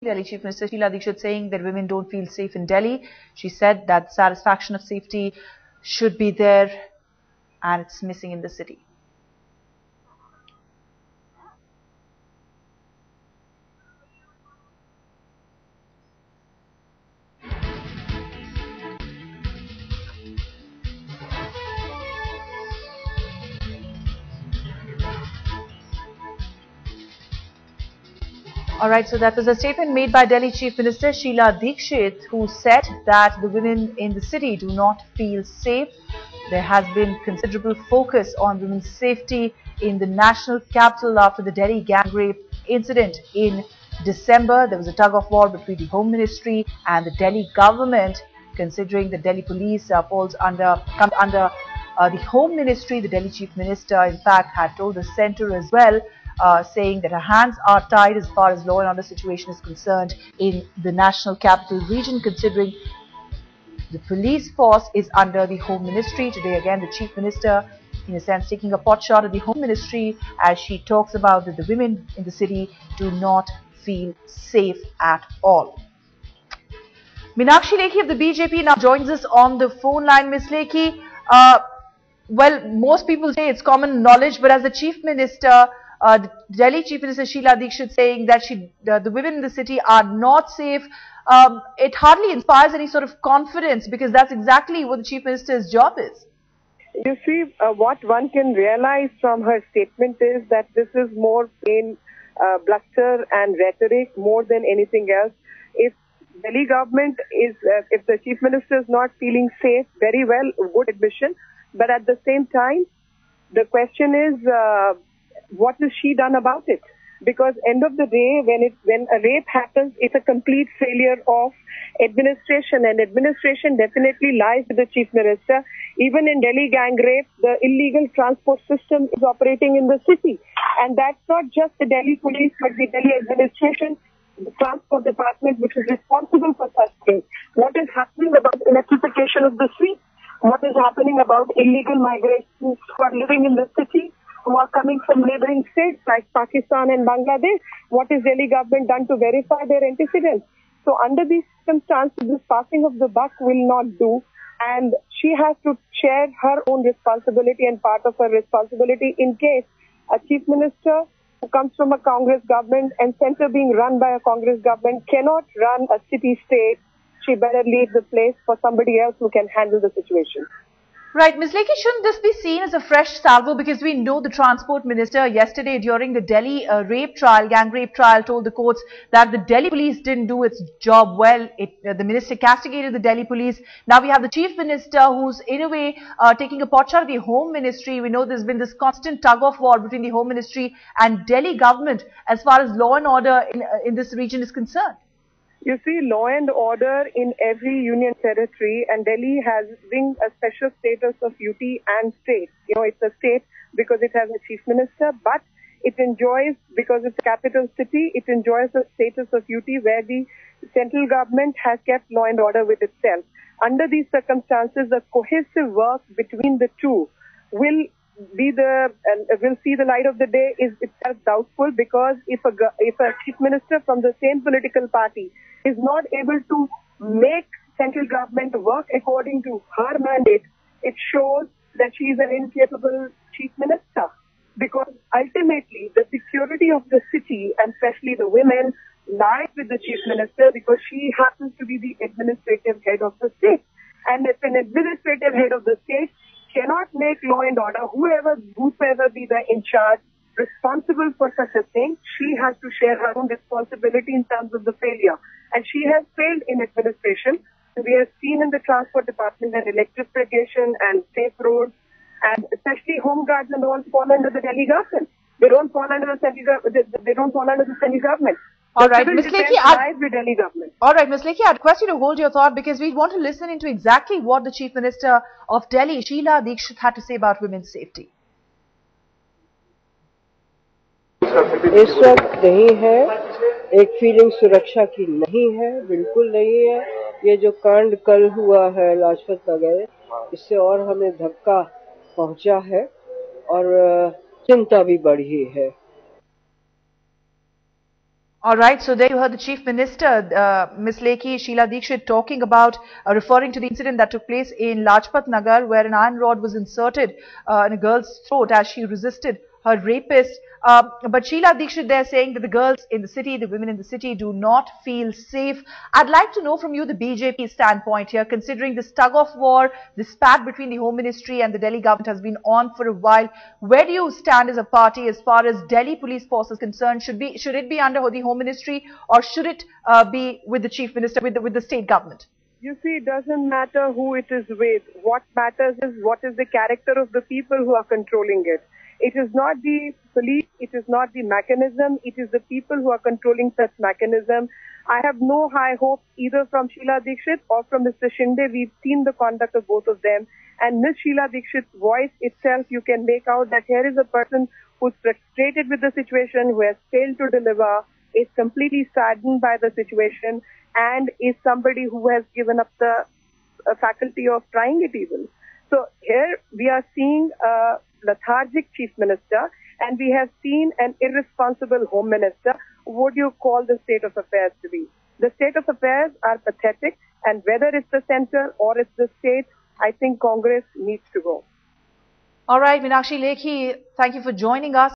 Delhi Chief Minister Sheila Dikshit saying that women don't feel safe in Delhi. She said that satisfaction of safety should be there and it's missing in the city. Alright, so that was a statement made by Delhi Chief Minister Sheila Dikshit, who said that the women in the city do not feel safe. There has been considerable focus on women's safety in the national capital after the Delhi gang rape incident in December. There was a tug of war between the Home Ministry and the Delhi government, considering the Delhi police comes under the Home Ministry. The Delhi Chief Minister, in fact, had told the centre as well, saying that her hands are tied as far as law and order situation is concerned in the national capital region, considering the police force is under the Home Ministry. Today again, the Chief Minister, in a sense, taking a pot shot at the Home Ministry as she talks about that the women in the city do not feel safe at all. Meenakshi Lekhi of the BJP now joins us on the phone line. Ms. Lekhi, well, most people say it's common knowledge, but as the Chief Minister, Delhi Chief Minister Sheila Dikshit saying that the women in the city are not safe, it hardly inspires any sort of confidence, because that's exactly what the Chief Minister's job is. You see, what one can realize from her statement is that this is more plain bluster and rhetoric more than anything else. If Delhi government is, if the Chief Minister is not feeling safe, very well, good admission. But at the same time, the question is, what has she done about it? Because end of the day, when a rape happens, it's a complete failure of administration, and administration definitely lies with the Chief Minister. Even in Delhi gang rape, the illegal transport system is operating in the city, and that's not just the Delhi police, but the Delhi administration, the transport department, which is responsible for such things. What is happening about electrification of the streets? What is happening about illegal migrants who are living in the city, who are coming from neighboring states like Pakistan and Bangladesh? What is Delhi government done to verify their antecedents? So under these circumstances, this passing of the buck will not do, and she has to share her own responsibility and part of her responsibility in case a Chief Minister who comes from a Congress government and centre being run by a Congress government cannot run a city-state. She better leave the place for somebody else who can handle the situation. Right, Ms. Lekhi, shouldn't this be seen as a fresh salvo? Because we know the Transport Minister yesterday during the Delhi gang rape trial, told the courts that the Delhi police didn't do its job well. The minister castigated the Delhi police. Now we have the Chief Minister who's in a way taking a pot shot at the Home Ministry. We know there's been this constant tug of war between the Home Ministry and Delhi government as far as law and order in this region is concerned. You see, law and order in every union territory, and Delhi has been a special status of UT and state. You know, it's a state because it has a Chief Minister, but it enjoys, because it's a capital city, it enjoys the status of UT where the central government has kept law and order with itself. Under these circumstances, the cohesive work between the two will see the light of the day is itself doubtful, because if a Chief Minister from the same political party is not able to make central government work according to her mandate, it shows that she is an incapable Chief Minister. Because ultimately, the security of the city, and especially the women, lies with the Chief Minister, because she happens to be the administrative head of the state. And if an administrative head of the state cannot make law and order, whoever be the in charge, responsible for such a thing, she has to share her own responsibility in terms of the failure. And she has failed in administration. We have seen in the transport department that electrification and safe roads, and especially home guards and all, fall under the Delhi government. They don't fall under the central government. All right, Ms. Lekhi, I'd request you to hold your thought, because we want to listen into exactly what the Chief Minister of Delhi, Sheila Dikshit, had to say about women's safety. इस वक्त नहीं है, एक feeling सुरक्षा की नहीं है, बिल्कुल नहीं है। ये जो कांड कल हुआ है लाजपत नगर, इससे और हमें धक्का पहुंचा है और चिंता भी बढ़ी है। All right, so there you heard the Chief Minister, Ms. Lekhi Sheila Dikshit, talking about, referring to the incident that took place in Lajpat Nagar, where an iron rod was inserted in a girl's throat as she resisted her rapist. But Sheila Dikshit there saying that the girls in the city, the women in the city do not feel safe. I'd like to know from you the BJP standpoint here, considering this tug of war, this spat between the Home Ministry and the Delhi government has been on for a while. Where do you stand as a party as far as Delhi Police Force is concerned? Should it be under the Home Ministry, or should it be with the Chief Minister, with the state government? You see, it doesn't matter who it is with. What matters is what is the character of the people who are controlling it. It is not the police, it is not the mechanism, it is the people who are controlling such mechanism. I have no high hopes either from Sheila Dikshit or from Mr. Shinde. We've seen the conduct of both of them. And Ms. Sheila Dikshit's voice itself, you can make out that here is a person who's frustrated with the situation, who has failed to deliver, is completely saddened by the situation, and is somebody who has given up the faculty of trying it even. So here we are seeing a lethargic Chief Minister, and we have seen an irresponsible Home Minister. What do you call the state of affairs to be? The state of affairs are pathetic, and whether it's the center or it's the state, I think Congress needs to go. All right, Meenakshi Lekhi, thank you for joining us.